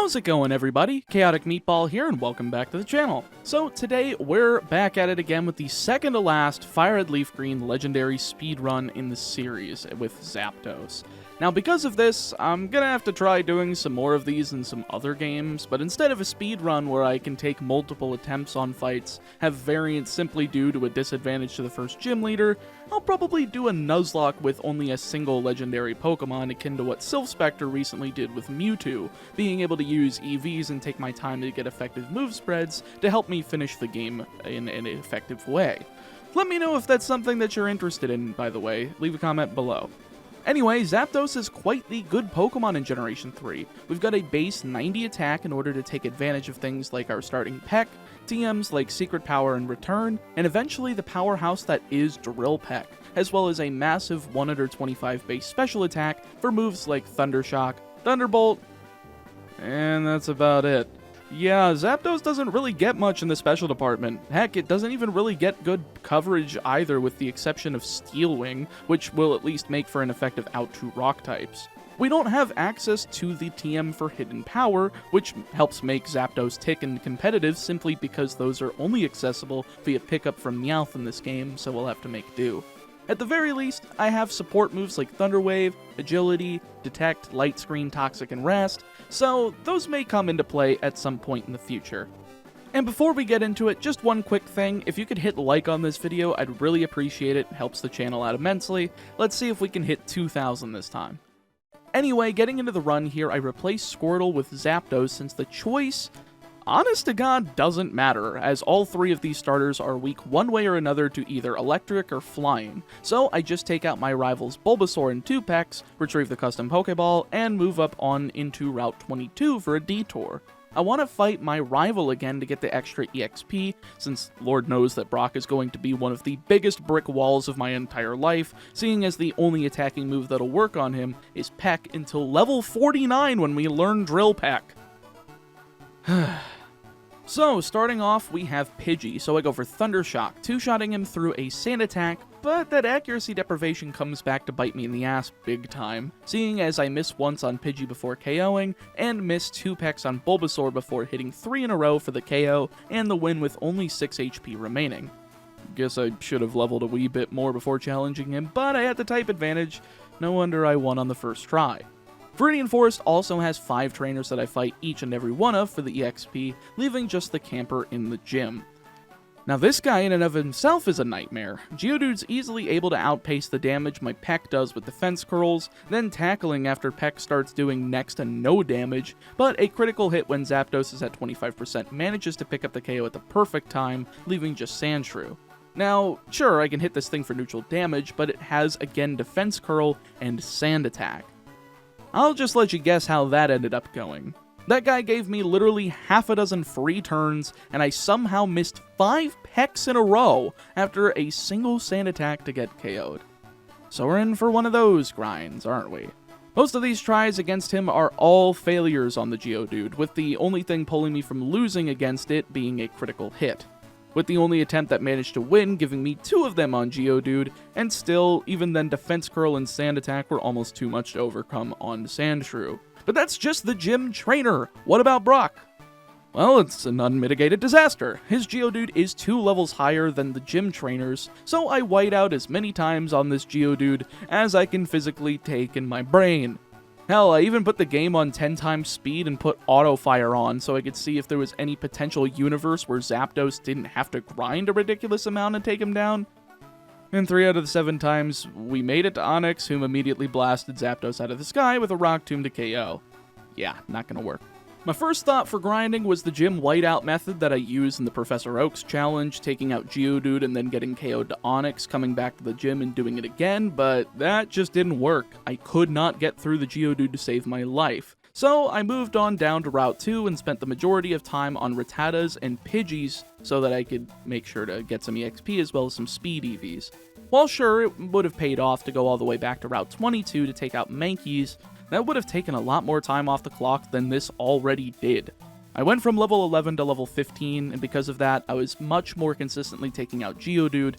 How's it going, everybody? ChaoticMeatball here, and welcome back to the channel. So today, we're back at it again with the second to last FireRed LeafGreen Legendary Speedrun in the series with Zapdos. Now, because of this, I'm gonna have to try doing some more of these in some other games, but instead of a speedrun where I can take multiple attempts on fights, have variants simply due to a disadvantage to the first gym leader, I'll probably do a Nuzlocke with only a single legendary Pokemon akin to what Silph recently did with Mewtwo, being able to use EVs and take my time to get effective move spreads to help me finish the game in an effective way. Let me know if that's something that you're interested in, by the way. Leave a comment below. Anyway, Zapdos is quite the good Pokemon in Generation 3. We've got a base 90 attack in order to take advantage of things like our starting Peck, TMs like Secret Power and Return, and eventually the powerhouse that is Drill Peck, as well as a massive 125 base special attack for moves like Thundershock, Thunderbolt, and that's about it. Yeah, Zapdos doesn't really get much in the special department. Heck, it doesn't even really get good coverage either, with the exception of Steel Wing, which will at least make for an effective out to rock types. We don't have access to the TM for Hidden Power, which helps make Zapdos tick in competitive simply because those are only accessible via pickup from Meowth in this game, so we'll have to make do. At the very least, I have support moves like Thunder Wave, Agility, Detect, Light Screen, Toxic, and Rest, so those may come into play at some point in the future. And before we get into it, just one quick thing: if you could hit like on this video, I'd really appreciate it. It helps the channel out immensely. Let's see if we can hit 2,000 this time. Anyway, getting into the run here, I replaced Squirtle with Zapdos since the choice, honest to God, doesn't matter, as all three of these starters are weak one way or another to either electric or flying. So I just take out my rivals Bulbasaur and 2-Pecks, retrieve the custom Pokeball, and move up on into Route 22 for a detour. I want to fight my rival again to get the extra EXP, since Lord knows that Brock is going to be one of the biggest brick walls of my entire life, seeing as the only attacking move that'll work on him is Peck until level 49 when we learn Drill Peck. So, starting off, we have Pidgey, so I go for Thundershock, two-shotting him through a Sand attack, but that accuracy deprivation comes back to bite me in the ass big time, seeing as I miss once on Pidgey before KOing, and miss 2 Pecks on Bulbasaur before hitting 3 in a row for the KO, and the win with only 6 HP remaining. Guess I should have leveled a wee bit more before challenging him, but I had the type advantage. No wonder I won on the first try. Viridian Forest also has 5 trainers that I fight each and every one of for the EXP, leaving just the camper in the gym. Now this guy in and of himself is a nightmare. Geodude's easily able to outpace the damage my Peck does with defense curls, then tackling after Peck starts doing next to no damage, but a critical hit when Zapdos is at 25% manages to pick up the KO at the perfect time, leaving just Sandshrew. Now, sure, I can hit this thing for neutral damage, but it has again defense curl and Sand attack. I'll just let you guess how that ended up going. That guy gave me literally half a dozen free turns, and I somehow missed 5 Pecks in a row after a single Sand attack to get KO'd. So we're in for one of those grinds, aren't we? Most of these tries against him are all failures on the Geodude, with the only thing pulling me from losing against it being a critical hit, with the only attempt that managed to win giving me 2 of them on Geodude, and still, even then Defense Curl and Sand Attack were almost too much to overcome on Sandshrew. But that's just the gym trainer. What about Brock? Well, it's an unmitigated disaster. His Geodude is 2 levels higher than the gym trainers, so I white out as many times on this Geodude as I can physically take in my brain. Hell, I even put the game on 10 times speed and put auto fire on so I could see if there was any potential universe where Zapdos didn't have to grind a ridiculous amount and take him down. And 3 out of the 7 times, we made it to Onyx, whom immediately blasted Zapdos out of the sky with a Rock Tomb to KO. Yeah, not gonna work. My first thought for grinding was the gym whiteout method that I used in the Professor Oak's challenge, taking out Geodude and then getting KO'd to Onyx, coming back to the gym and doing it again, but that just didn't work. I could not get through the Geodude to save my life. So I moved on down to Route 2 and spent the majority of time on Rattatas and Pidgeys so that I could make sure to get some EXP as well as some speed EVs. While sure, it would have paid off to go all the way back to Route 22 to take out Mankeys, that would have taken a lot more time off the clock than this already did. I went from level 11 to level 15, and because of that, I was much more consistently taking out Geodude,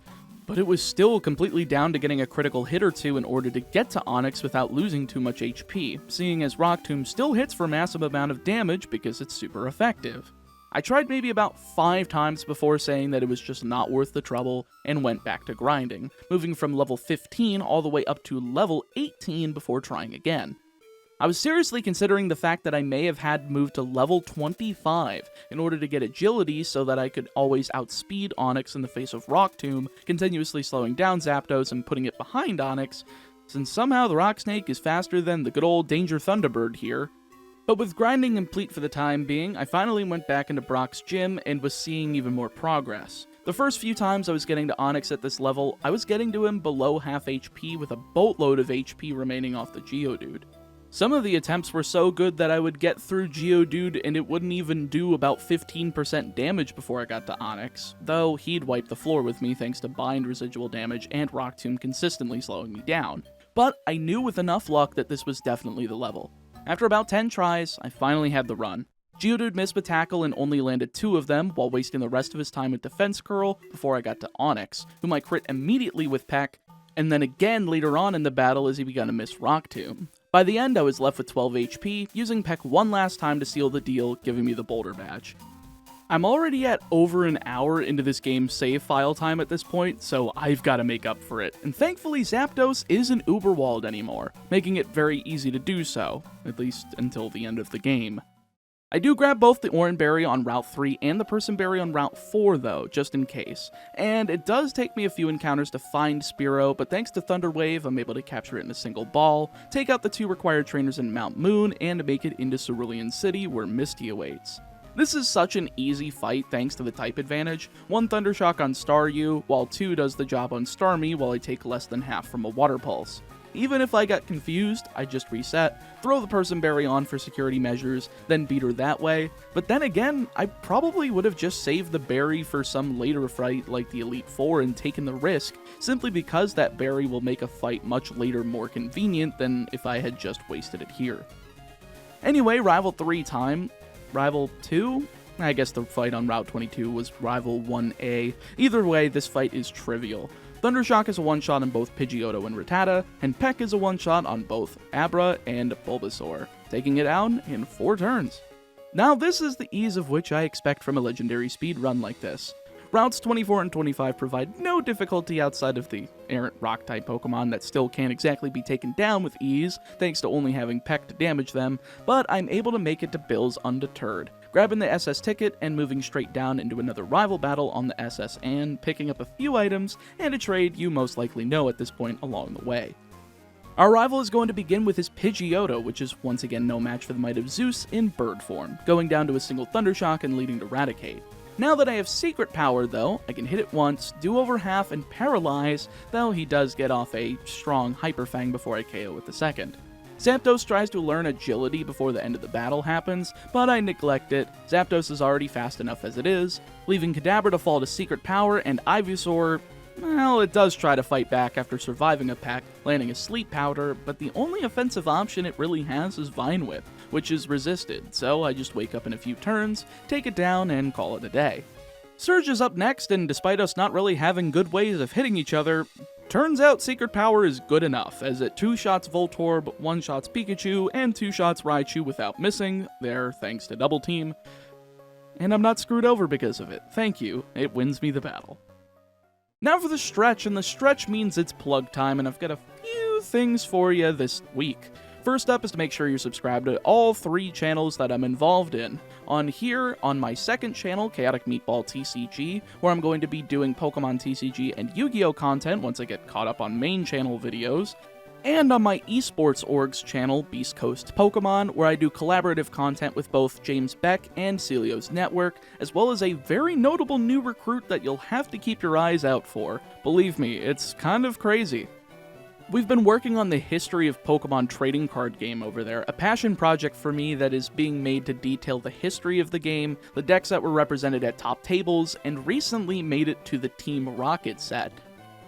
but it was still completely down to getting a critical hit or two in order to get to Onix without losing too much HP, seeing as Rock Tomb still hits for a massive amount of damage because it's super effective. I tried maybe about 5 times before saying that it was just not worth the trouble, and went back to grinding, moving from level 15 all the way up to level 18 before trying again. I was seriously considering the fact that I may have had moved to level 25 in order to get agility so that I could always outspeed Onix in the face of Rock Tomb, continuously slowing down Zapdos and putting it behind Onix, since somehow the Rock Snake is faster than the good old Danger Thunderbird here. But with grinding complete for the time being, I finally went back into Brock's gym and was seeing even more progress. The first few times I was getting to Onix at this level, I was getting to him below half HP with a boatload of HP remaining off the Geodude. Some of the attempts were so good that I would get through Geodude and it wouldn't even do about 15% damage before I got to Onix, though he'd wipe the floor with me thanks to bind residual damage and Rock Tomb consistently slowing me down. But I knew with enough luck that this was definitely the level. After about 10 tries, I finally had the run. Geodude missed a tackle and only landed 2 of them while wasting the rest of his time with Defense Curl before I got to Onix, whom I crit immediately with Peck, and then again later on in the battle as he began to miss Rock Tomb. By the end, I was left with 12 HP, using Peck one last time to seal the deal, giving me the Boulder Badge. I'm already at over an hour into this game's save file time at this point, so I've got to make up for it, and thankfully Zapdos isn't uber-walled anymore, making it very easy to do so, at least until the end of the game. I do grab both the Oran Berry on Route 3 and the Person Berry on Route 4 though, just in case, and it does take me a few encounters to find Spearow, but thanks to Thunder Wave, I'm able to capture it in a single ball, take out the 2 required trainers in Mount Moon, and make it into Cerulean City where Misty awaits. This is such an easy fight thanks to the type advantage. 1 Thunder Shock on Staryu, while 2 does the job on Starmie while I take less than half from a Water Pulse. Even if I got confused, I just reset, throw the Person Berry on for security measures, then beat her that way. But then again, I probably would have just saved the berry for some later fight like the Elite Four and taken the risk, simply because that berry will make a fight much later more convenient than if I had just wasted it here. Anyway, Rival 3 time. Rival 2? I guess the fight on Route 22 was Rival 1A. Either way, this fight is trivial. Thundershock is a one-shot on both Pidgeotto and Rattata, and Peck is a one-shot on both Abra and Bulbasaur, taking it out in 4 turns. Now this is the ease of which I expect from a legendary speedrun like this. Routes 24 and 25 provide no difficulty outside of the errant rock-type Pokemon that still can't exactly be taken down with ease, thanks to only having Peck to damage them, but I'm able to make it to Bills undeterred, grabbing the SS ticket and moving straight down into another rival battle on the SS and picking up a few items and a trade you most likely know at this point along the way. Our rival is going to begin with his Pidgeotto, which is once again no match for the might of Zeus in bird form, going down to a single Thundershock and leading to Raticate. Now that I have Secret Power though, I can hit it once, do over half, and paralyze, though he does get off a strong Hyper Fang before I KO with the second. Zapdos tries to learn Agility before the end of the battle happens, but I neglect it. Zapdos is already fast enough as it is, leaving Kadabra to fall to Secret Power, and Ivysaur, well, it does try to fight back after surviving a Peck, landing a Sleep Powder, but the only offensive option it really has is Vine Whip, which is resisted, so I just wake up in a few turns, take it down, and call it a day. Surge is up next, and despite us not really having good ways of hitting each other, turns out Secret Power is good enough, as it 2-shots Voltorb, 1-shots Pikachu, and 2-shots Raichu without missing, there thanks to Double Team. And I'm not screwed over because of it. Thank you, it wins me the battle. Now for the stretch, and the stretch means it's plug time, and I've got a few things for you this week. First up is to make sure you're subscribed to all 3 channels that I'm involved in. On my second channel, ChaoticMeatball TCG, where I'm going to be doing Pokemon TCG and Yu-Gi-Oh! Content once I get caught up on main channel videos. And on my esports orgs channel, Beast Coast Pokemon, where I do collaborative content with both James Beck and Celio's Network, as well as a very notable new recruit that you'll have to keep your eyes out for. Believe me, it's kind of crazy. We've been working on the history of Pokemon trading card game over there, a passion project for me that is being made to detail the history of the game, the decks that were represented at top tables, and recently made it to the Team Rocket set.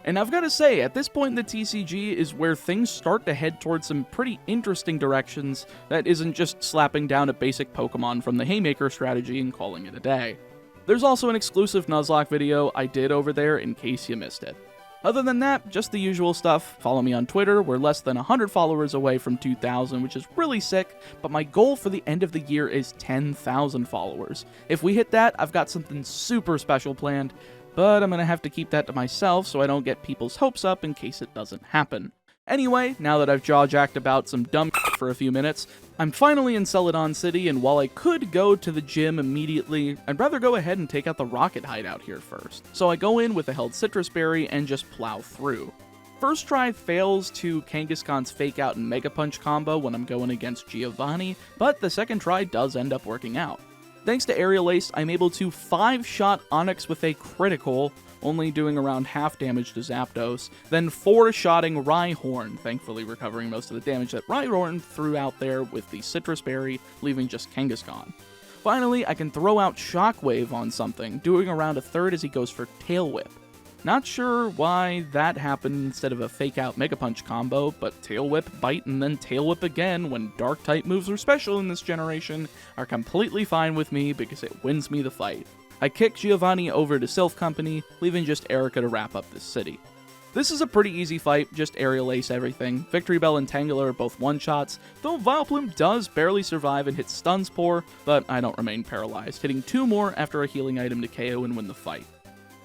And I've got to say, at this point in the TCG is where things start to head towards some pretty interesting directions that isn't just slapping down a basic Pokemon from the Haymaker strategy and calling it a day. There's also an exclusive Nuzlocke video I did over there in case you missed it. Other than that, just the usual stuff. Follow me on Twitter. We're less than 100 followers away from 2,000, which is really sick, but my goal for the end of the year is 10,000 followers. If we hit that, I've got something super special planned, but I'm gonna have to keep that to myself so I don't get people's hopes up in case it doesn't happen. Anyway, now that I've jaw-jacked about some dumb for a few minutes, I'm finally in Celadon City, and while I could go to the gym immediately, I'd rather go ahead and take out the rocket hideout here first. So I go in with a held citrus berry and just plow through. First try fails to Kangaskhan's Fake Out and Mega Punch combo when I'm going against Giovanni, but the second try does end up working out. Thanks to Aerial Ace, I'm able to 5-shot Onyx with a critical, only doing around half damage to Zapdos, then 4-shotting Rhyhorn, thankfully recovering most of the damage that Rhyhorn threw out there with the Citrus Berry, leaving just Kangaskhan. Finally, I can throw out Shockwave on something, doing around a third as he goes for Tail Whip. Not sure why that happened instead of a Fake Out Mega Punch combo, but Tail Whip, Bite, and then Tail Whip again when Dark-type moves are special in this generation are completely fine with me because it wins me the fight. I kick Giovanni over to Silph Company, leaving just Erika to wrap up this city. This is a pretty easy fight, just Aerial Ace everything. Victory Bell and Tangela are both one-shots, though Vileplume does barely survive and hit Stun Spore, but I don't remain paralyzed, hitting 2 more after a healing item to KO and win the fight.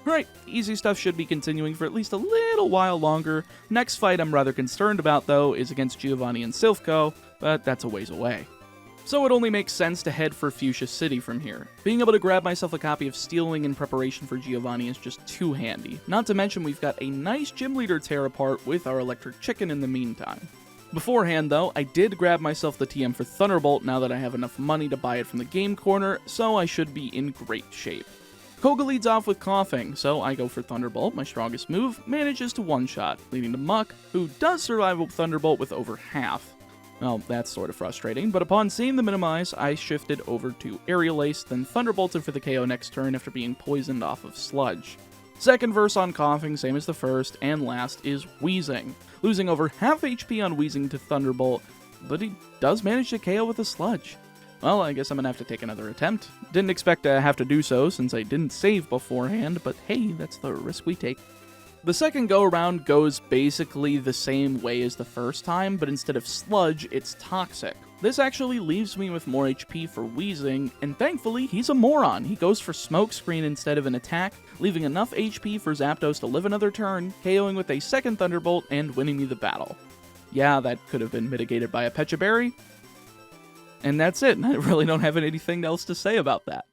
Alright, easy stuff should be continuing for at least a little while longer. Next fight I'm rather concerned about, though, is against Giovanni and Silph Co, but that's a ways away. So it only makes sense to head for Fuchsia City from here. Being able to grab myself a copy of Steel Wing in preparation for Giovanni is just too handy. Not to mention we've got a nice gym leader tear apart with our electric chicken in the meantime. Beforehand though, I did grab myself the TM for Thunderbolt now that I have enough money to buy it from the game corner, so I should be in great shape. Koga leads off with Coughing, so I go for Thunderbolt, my strongest move, manages to one-shot, leading to Muck, who does survive with Thunderbolt with over half. Well, that's sort of frustrating, but upon seeing the minimize, I shifted over to Aerial Ace, then Thunderbolted for the KO next turn after being poisoned off of Sludge. Second verse on Coughing, same as the first, and last is Wheezing. Losing over half HP on Wheezing to Thunderbolt, but he does manage to KO with a Sludge. Well, I guess I'm gonna have to take another attempt. Didn't expect to have to do so since I didn't save beforehand, but hey, that's the risk we take. The second go-around goes basically the same way as the first time, but instead of Sludge, it's Toxic. This actually leaves me with more HP for Wheezing, and thankfully, he's a moron. He goes for Smokescreen instead of an attack, leaving enough HP for Zapdos to live another turn, KOing with a second Thunderbolt and winning me the battle. Yeah, that could have been mitigated by a Pecha Berry. And that's it. I really don't have anything else to say about that.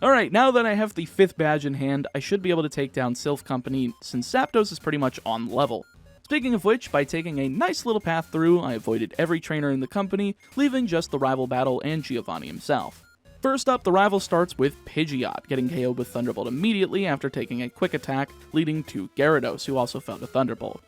Alright, now that I have the 5th badge in hand, I should be able to take down Silph Company, since Zapdos is pretty much on level. Speaking of which, by taking a nice little path through, I avoided every trainer in the company, leaving just the rival battle and Giovanni himself. First up, the rival starts with Pidgeot, getting KO'd with Thunderbolt immediately after taking a quick attack, leading to Gyarados, who also fell to Thunderbolt.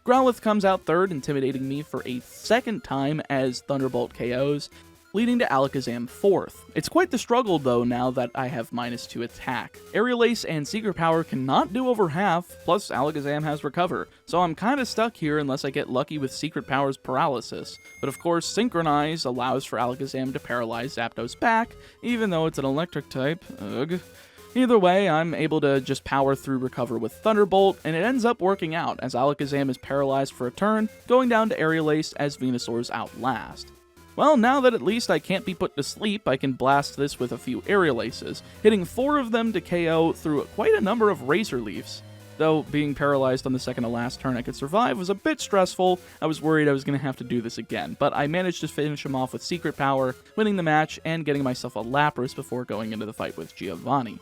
Growlithe comes out third, intimidating me for a second time as Thunderbolt KOs, leading to Alakazam 4th. It's quite the struggle though now that I have -2 attack. Aerial Ace and Secret Power cannot do over half, plus Alakazam has Recover, so I'm kinda stuck here unless I get lucky with Secret Power's Paralysis. But of course, Synchronize allows for Alakazam to paralyze Zapdos back, even though it's an electric type. Ugh. Either way, I'm able to just power through Recover with Thunderbolt, and it ends up working out as Alakazam is paralyzed for a turn, going down to Aerial Ace as Venusaur's outlast. Well, now that at least I can't be put to sleep, I can blast this with a few Aerial Aces, hitting 4 of them to KO through quite a number of Razor Leafs. Though being paralyzed on the second to last turn I could survive was a bit stressful. I was worried I was going to have to do this again, but I managed to finish him off with Secret Power, winning the match and getting myself a Lapras before going into the fight with Giovanni.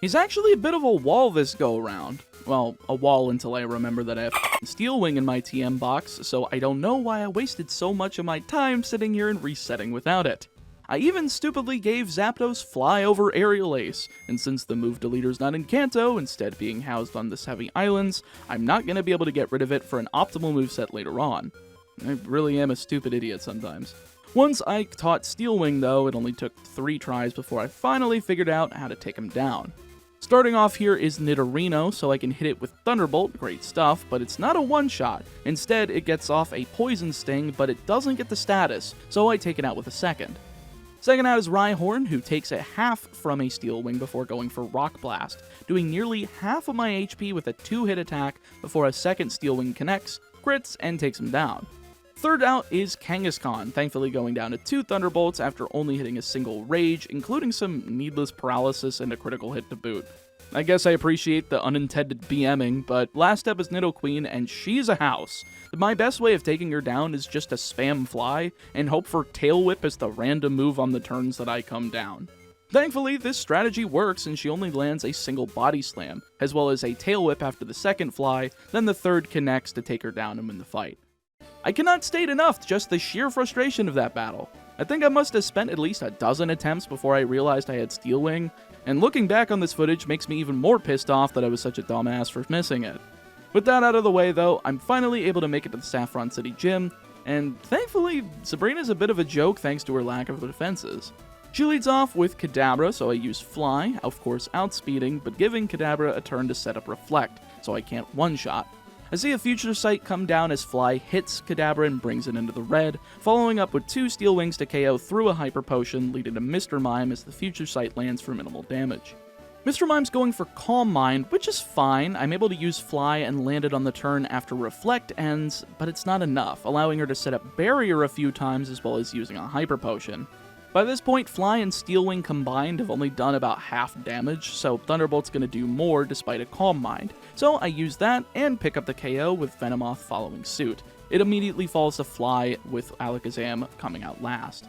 He's actually a bit of a wall this go-around. Well, a wall until I remember that I have Steel Wing in my TM box, so I don't know why I wasted so much of my time sitting here and resetting without it. I even stupidly gave Zapdos Fly over Aerial Ace, and since the move deleter's not in Kanto, instead being housed on the Heavy Islands, I'm not going to be able to get rid of it for an optimal moveset later on. I really am a stupid idiot sometimes. Once I taught Steel Wing though, it only took 3 tries before I finally figured out how to take him down. Starting off here is Nidorino, so I can hit it with Thunderbolt, great stuff, but it's not a one-shot. Instead, it gets off a Poison Sting, but it doesn't get the status, so I take it out with a second. Second out is Rhyhorn, who takes a half from a Steel Wing before going for Rock Blast, doing nearly half of my HP with a 2-hit attack before a second Steel Wing connects, crits, and takes him down. Third out is Kangaskhan, thankfully going down to 2 Thunderbolts after only hitting a single Rage, including some needless paralysis and a critical hit to boot. I guess I appreciate the unintended BMing, but last up is Nidoqueen, and she's a house. My best way of taking her down is just to spam Fly, and hope for Tail Whip as the random move on the turns that I come down. Thankfully, this strategy works, and she only lands a single Body Slam, as well as a Tail Whip after the second Fly, then the third connects to take her down and win the fight. I cannot state enough just the sheer frustration of that battle. I think I must have spent at least a dozen attempts before I realized I had Steel Wing, and looking back on this footage makes me even more pissed off that I was such a dumbass for missing it. With that out of the way though, I'm finally able to make it to the Saffron City Gym, and thankfully, Sabrina's a bit of a joke thanks to her lack of defenses. She leads off with Kadabra, so I use Fly, of course outspeeding, but giving Kadabra a turn to set up Reflect, so I can't one-shot. I see a Future Sight come down as Fly hits Kadabra and brings it into the red, following up with 2 Steel Wings to KO through a Hyper Potion, leading to Mr. Mime as the Future Sight lands for minimal damage. Mr. Mime's going for Calm Mind, which is fine. I'm able to use Fly and land it on the turn after Reflect ends, but it's not enough, allowing her to set up Barrier a few times as well as using a Hyper Potion. By this point, Fly and Steel Wing combined have only done about half damage, so Thunderbolt's gonna do more despite a Calm Mind. So I use that and pick up the KO with Venomoth following suit. It immediately falls to Fly with Alakazam coming out last.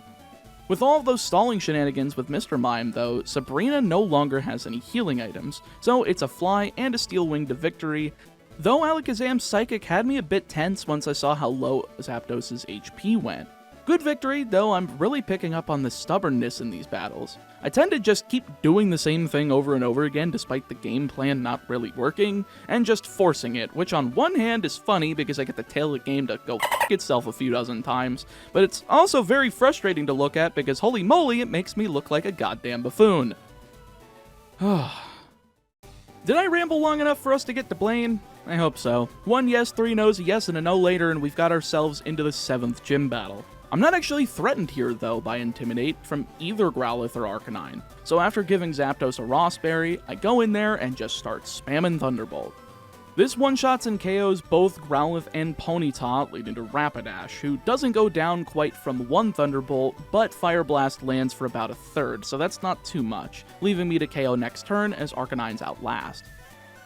With all of those stalling shenanigans with Mr. Mime though, Sabrina no longer has any healing items, so it's a Fly and a Steel Wing to victory, though Alakazam's Psychic had me a bit tense once I saw how low Zapdos' HP went. Good victory, though I'm really picking up on the stubbornness in these battles. I tend to just keep doing the same thing over and over again despite the game plan not really working, and just forcing it, which on one hand is funny because I get the tail of the game to go f*** itself a few dozen times, but it's also very frustrating to look at because holy moly, it makes me look like a goddamn buffoon. Did I ramble long enough for us to get to Blaine? I hope so. 1 yes, 3 no's, a yes, and a no later, and we've got ourselves into the 7th gym battle. I'm not actually threatened here, though, by Intimidate from either Growlithe or Arcanine, so after giving Zapdos a Ross Berry, I go in there and just start spamming Thunderbolt. This one-shots and KOs both Growlithe and Ponyta, leading to Rapidash, who doesn't go down quite from 1 Thunderbolt, but Fire Blast lands for about a third, so that's not too much, leaving me to KO next turn as Arcanine's out last.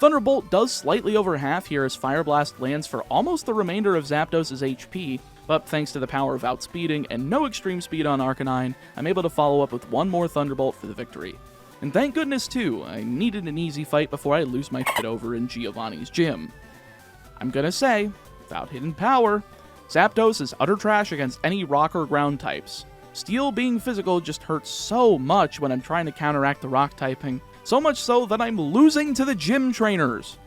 Thunderbolt does slightly over half here as Fire Blast lands for almost the remainder of Zapdos' HP, but thanks to the power of outspeeding and no extreme speed on Arcanine, I'm able to follow up with 1 more Thunderbolt for the victory. And thank goodness too, I needed an easy fight before I lose my shit over in Giovanni's gym. I'm gonna say, without hidden power, Zapdos is utter trash against any rock or ground types. Steel being physical just hurts so much when I'm trying to counteract the rock typing, so much so that I'm losing to the gym trainers.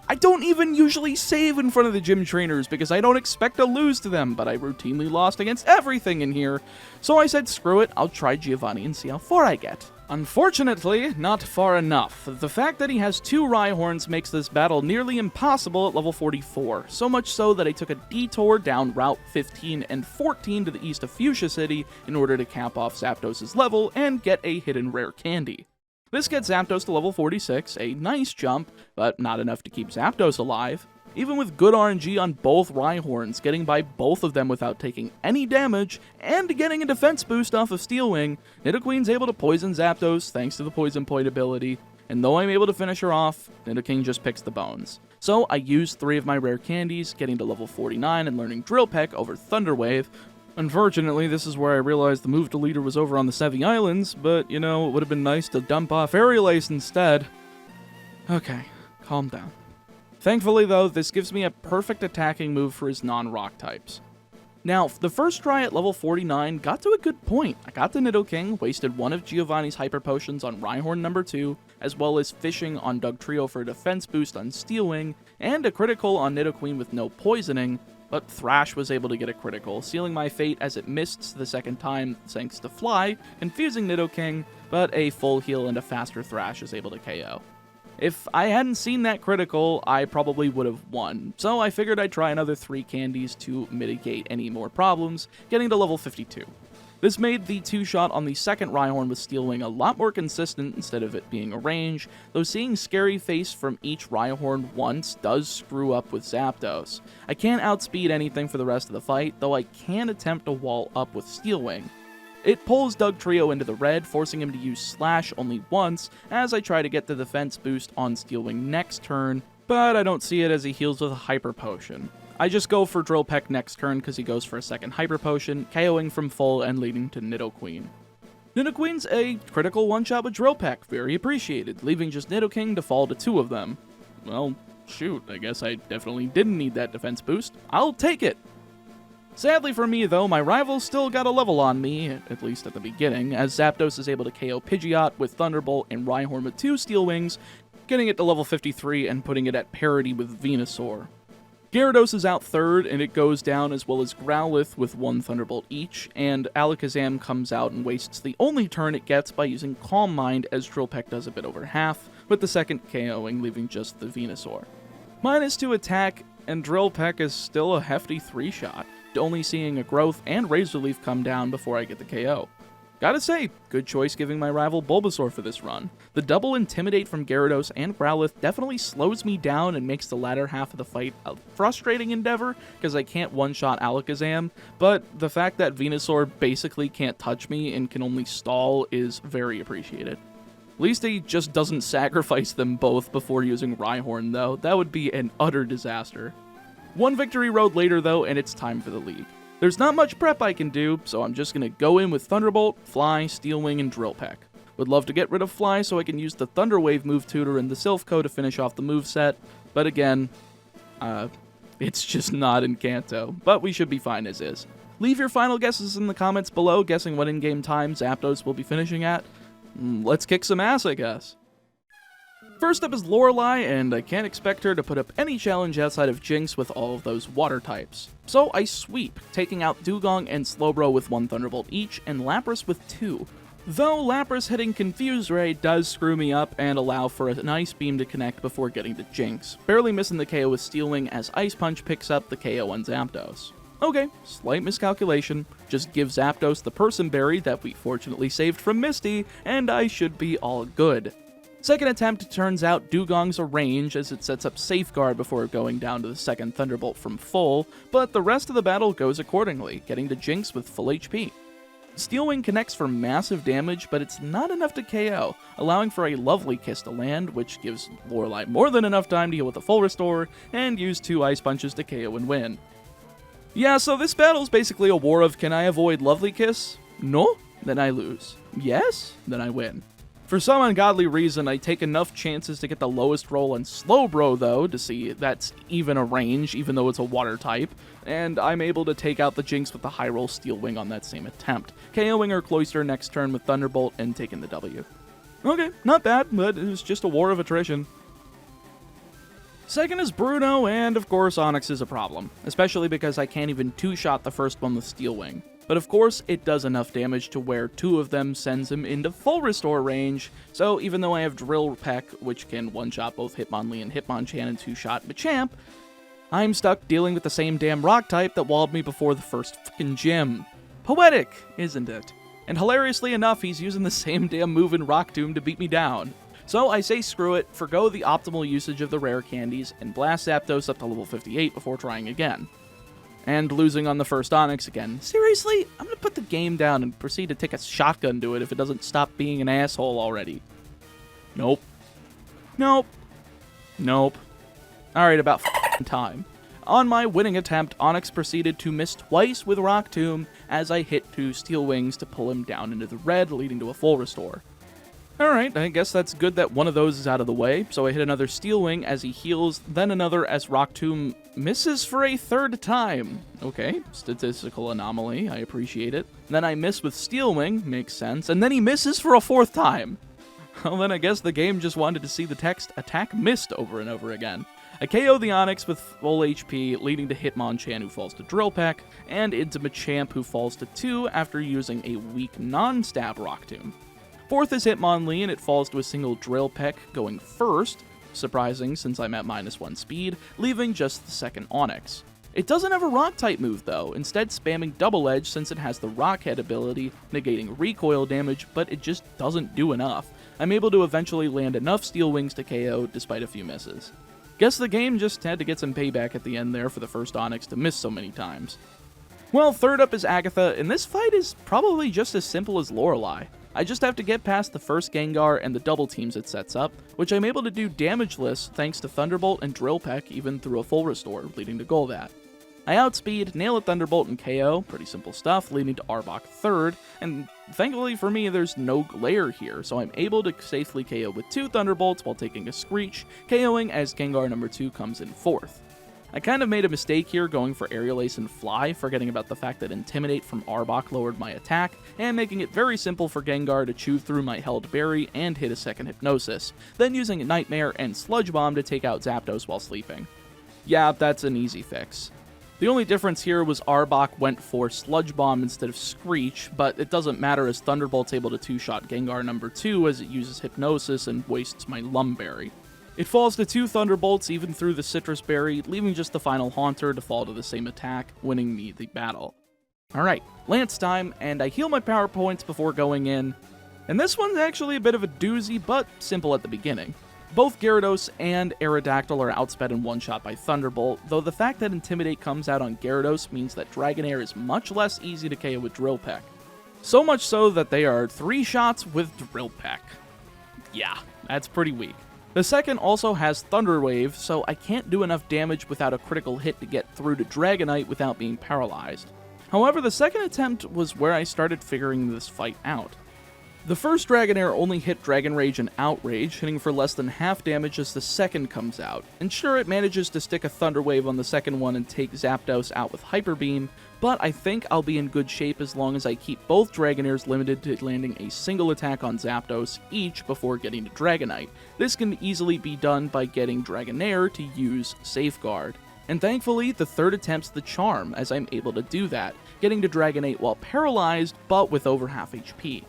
I don't even usually save in front of the gym trainers because I don't expect to lose to them, but I routinely lost against everything in here, so I said screw it, I'll try Giovanni and see how far I get. Unfortunately, not far enough. The fact that he has 2 Rhyhorns makes this battle nearly impossible at level 44, so much so that I took a detour down Route 15 and 14 to the east of Fuchsia City in order to cap off Zapdos' level and get a hidden rare candy. This gets Zapdos to level 46, a nice jump, but not enough to keep Zapdos alive. Even with good RNG on both Rhyhorns, getting by both of them without taking any damage, and getting a defense boost off of Steel Wing, Nidoqueen's able to poison Zapdos thanks to the Poison Point ability, and though I'm able to finish her off, Nidoking just picks the bones. So I use 3 of my rare candies, getting to level 49 and learning Drill Peck over Thunder Wave. Unfortunately, this is where I realized the move deleter was over on the Sevi Islands, but, you know, it would have been nice to dump off Aerial Ace instead. Okay, calm down. Thankfully, though, this gives me a perfect attacking move for his non-rock types. Now, the first try at level 49 got to a good point. I got the Nidoking, wasted 1 of Giovanni's Hyper Potions on Rhyhorn number 2, as well as fishing on Dugtrio for a defense boost on Steel Wing, and a critical on Nidoqueen with no poisoning, but Thrash was able to get a critical, sealing my fate as it missed the second time thanks to Fly, confusing Nidoking, but a full heal and a faster Thrash is able to KO. If I hadn't seen that critical, I probably would have won, so I figured I'd try another 3 candies to mitigate any more problems, getting to level 52. This made the 2-shot on the second Rhyhorn with Steel Wing a lot more consistent instead of it being a range, though seeing Scary Face from each Rhyhorn once does screw up with Zapdos. I can't outspeed anything for the rest of the fight, though I can attempt to wall up with Steel Wing. It pulls Dugtrio into the red, forcing him to use Slash only once as I try to get the defense boost on Steel Wing next turn, but I don't see it as he heals with a Hyper Potion. I just go for Drill Peck next turn because he goes for a second Hyper Potion, KOing from full and leading to Nidoqueen. Nidoqueen's a critical one-shot with Drill Peck, very appreciated, leaving just Nidoking to fall to 2 of them. Well, shoot, I guess I definitely didn't need that defense boost. I'll take it! Sadly for me, though, my rival still got a level on me, at least at the beginning, as Zapdos is able to KO Pidgeot with Thunderbolt and Rhyhorn with 2 Steel Wings, getting it to level 53 and putting it at parity with Venusaur. Gyarados is out third, and it goes down as well as Growlithe with 1 Thunderbolt each, and Alakazam comes out and wastes the only turn it gets by using Calm Mind, as Drill Peck does a bit over half, with the second KOing, leaving just the Venusaur. -2 attack, and Drill Peck is still a hefty 3-shot, only seeing a Growth and Razor Leaf come down before I get the KO. Gotta say, good choice giving my rival Bulbasaur for this run. The double Intimidate from Gyarados and Growlithe definitely slows me down and makes the latter half of the fight a frustrating endeavor, because I can't one-shot Alakazam, but the fact that Venusaur basically can't touch me and can only stall is very appreciated. At least he just doesn't sacrifice them both before using Rhyhorn, though. That would be an utter disaster. One victory road later, though, and it's time for the league. There's not much prep I can do, so I'm just going to go in with Thunderbolt, Fly, Steel Wing, and Drill Peck. Would love to get rid of Fly so I can use the Thunder Wave move tutor in the Silph Co to finish off the moveset, but again, it's just not in Kanto, but we should be fine as is. Leave your final guesses in the comments below, guessing what in-game time Zapdos will be finishing at. Let's kick some ass, I guess. First up is Lorelei, and I can't expect her to put up any challenge outside of Jinx with all of those water types. So I sweep, taking out Dugong and Slowbro with 1 Thunderbolt each, and Lapras with 2. Though Lapras hitting Confuse Ray does screw me up and allow for an Ice Beam to connect before getting to Jinx, barely missing the KO with Steel Wing as Ice Punch picks up the KO on Zapdos. Okay, slight miscalculation, just give Zapdos the Person Berry that we fortunately saved from Misty, and I should be all good. Second attempt, turns out Dugong's a range as it sets up Safeguard before going down to the second Thunderbolt from full, but the rest of the battle goes accordingly, getting to Jinx with full HP. Steel Wing connects for massive damage, but it's not enough to KO, allowing for a lovely Kiss to land, which gives Lorelei more than enough time to heal with a full restore, and use 2 Ice Punches to KO and win. Yeah, so this battle's basically a war of, can I avoid Lovely Kiss? No? Then I lose. Yes? Then I win. For some ungodly reason, I take enough chances to get the lowest roll on Slowbro, though, to see that's even a range, even though it's a water type, and I'm able to take out the Jinx with the high roll Steel Wing on that same attempt, KOing her Cloyster next turn with Thunderbolt and taking the W. Okay, not bad, but it was just a war of attrition. Second is Bruno, and of course Onix is a problem, especially because I can't even 2-shot the first one with Steel Wing. But of course, it does enough damage to where 2 of them sends him into full restore range, so even though I have Drill Peck, which can one-shot both Hitmonlee and Hitmonchan and 2-shot Machamp, I'm stuck dealing with the same damn rock type that walled me before the first fucking gym. Poetic, isn't it? And hilariously enough, he's using the same damn move in Rock Tomb to beat me down. So I say screw it, forgo the optimal usage of the rare candies, and blast Zapdos up to level 58 before trying again. And losing on the first Onix again. Seriously? I'm gonna put the game down and proceed to take a shotgun to it if it doesn't stop being an asshole already. Nope. Nope. Nope. Alright, about time. On my winning attempt, Onix proceeded to miss twice with Rock Tomb as I hit 2 Steel Wings to pull him down into the red, leading to a full restore. Alright, I guess that's good that one of those is out of the way, so I hit another Steel Wing as he heals, then another as Rock Tomb misses for a 3rd time. Okay, statistical anomaly, I appreciate it. Then I miss with Steel Wing, makes sense, and then he misses for a 4th time. Well then I guess the game just wanted to see the text attack missed over and over again. I KO the Onix with full HP, leading to Hitmonchan who falls to Drill Peck, and into Machamp who falls to 2 after using a weak non-stab Rock Tomb. 4th is Hitmonlee, and it falls to a single Drill Peck going first, surprising since I'm at -1 speed, leaving just the second Onix. It doesn't have a rock type move though, instead spamming Double Edge since it has the rock head ability, negating recoil damage, but it just doesn't do enough. I'm able to eventually land enough Steel Wings to KO despite a few misses. Guess the game just had to get some payback at the end there for the first Onix to miss so many times. Well, third up is Agatha, and this fight is probably just as simple as Lorelei. I just have to get past the first Gengar and the double teams it sets up, which I'm able to do damageless thanks to Thunderbolt and Drill Peck even through a full restore, leading to Golbat. I outspeed, nail a Thunderbolt, and KO, pretty simple stuff, leading to Arbok third, and thankfully for me there's no glare here, so I'm able to safely KO with 2 Thunderbolts while taking a Screech, KOing as Gengar number 2 comes in 4th. I kind of made a mistake here going for Aerial Ace and Fly, forgetting about the fact that Intimidate from Arbok lowered my attack, and making it very simple for Gengar to chew through my held berry and hit a second Hypnosis, then using a Nightmare and Sludge Bomb to take out Zapdos while sleeping. Yeah, that's an easy fix. The only difference here was Arbok went for Sludge Bomb instead of Screech, but it doesn't matter as Thunderbolt's able to 2-shot Gengar number 2 as it uses Hypnosis and wastes my Lumberry. It falls to 2 Thunderbolts even through the Citrus Berry, leaving just the final Haunter to fall to the same attack, winning me the battle. Alright, Lance time, and I heal my power points before going in, and this one's actually a bit of a doozy, but simple at the beginning. Both Gyarados and Aerodactyl are outsped in one-shot by Thunderbolt, though the fact that Intimidate comes out on Gyarados means that Dragonair is much less easy to KO with Drill Peck. So much so that they are 3 shots with Drill Peck. Yeah, that's pretty weak. The second also has Thunder Wave, so I can't do enough damage without a critical hit to get through to Dragonite without being paralyzed. However, the second attempt was where I started figuring this fight out. The first Dragonair only hit Dragon Rage and Outrage, hitting for less than half damage as the second comes out, and sure it manages to stick a Thunder Wave on the second one and take Zapdos out with Hyper Beam, but I think I'll be in good shape as long as I keep both Dragonairs limited to landing a single attack on Zapdos each before getting to Dragonite. This can easily be done by getting Dragonair to use Safeguard. And thankfully, the third attempt's the charm, as I'm able to do that, getting to Dragonite while paralyzed, but with over half HP.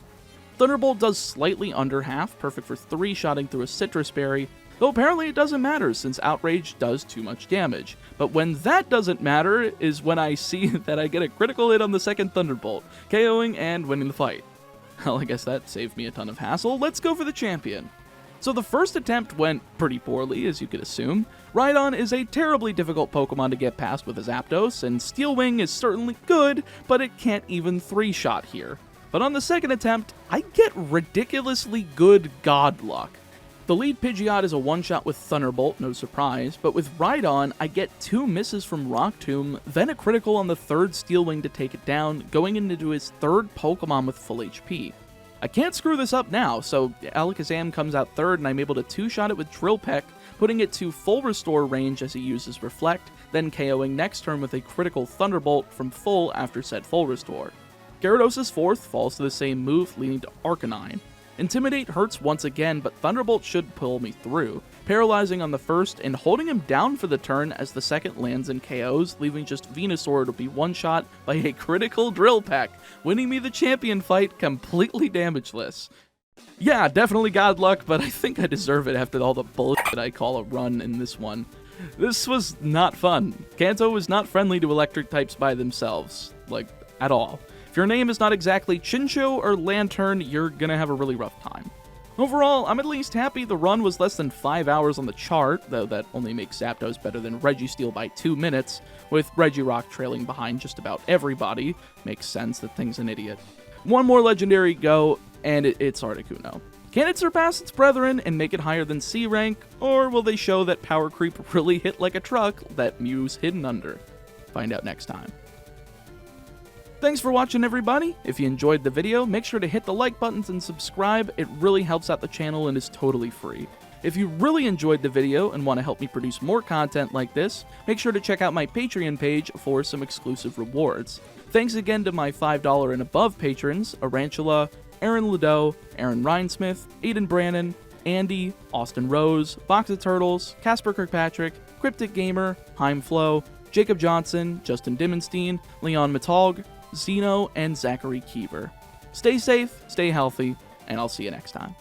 Thunderbolt does slightly under half, perfect for 3-shotting through a Citrus Berry, though apparently it doesn't matter since Outrage does too much damage. But when that doesn't matter is when I see that I get a critical hit on the second Thunderbolt, KOing and winning the fight. Well, I guess that saved me a ton of hassle. Let's go for the champion. So the first attempt went pretty poorly, as you could assume. Rhydon is a terribly difficult Pokemon to get past with a Zapdos, and Steel Wing is certainly good, but it can't even 3-shot here. But on the second attempt, I get ridiculously good God luck. The lead Pidgeot is a one-shot with Thunderbolt, no surprise, but with Rhydon, I get 2 misses from Rock Tomb, then a critical on the third Steel Wing to take it down, going into his third Pokemon with full HP. I can't screw this up now, so Alakazam comes out third and I'm able to 2-shot it with Drill Peck, putting it to full restore range as he uses Reflect, then KOing next turn with a critical Thunderbolt from full after said full restore. Gyarados' fourth falls to the same move, leading to Arcanine. Intimidate hurts once again, but Thunderbolt should pull me through, paralyzing on the first and holding him down for the turn as the second lands and KOs, leaving just Venusaur to be one-shot by a critical Drill Peck, winning me the champion fight completely damageless. Yeah, definitely God luck, but I think I deserve it after all the bullshit I call a run in this one. This was not fun. Kanto is not friendly to electric types by themselves, like, at all. If your name is not exactly Chincho or Lantern, you're gonna have a really rough time. Overall, I'm at least happy the run was less than 5 hours on the chart, though that only makes Zapdos better than Registeel by 2 minutes, with Regirock trailing behind just about everybody. Makes sense, that thing's an idiot. One more Legendary go, and it's Articuno. Can it surpass its brethren and make it higher than C rank, or will they show that power creep really hit like a truck that Mew's hidden under? Find out next time. Thanks for watching, everybody. If you enjoyed the video, make sure to hit the like buttons and subscribe. It really helps out the channel and is totally free. If you really enjoyed the video and want to help me produce more content like this, make sure to check out my Patreon page for some exclusive rewards. Thanks again to my $5 and above patrons, Arantula, Aaron Ladeau, Aaron Rhinesmith, Aiden Brannon, Andy, Austin Rose, Box of Turtles, Casper Kirkpatrick, Cryptic Gamer, Heim Flo, Jacob Johnson, Justin Dimmenstein, Leon Matalg, Zeno, and Zachary Keever. Stay safe, stay healthy, and I'll see you next time.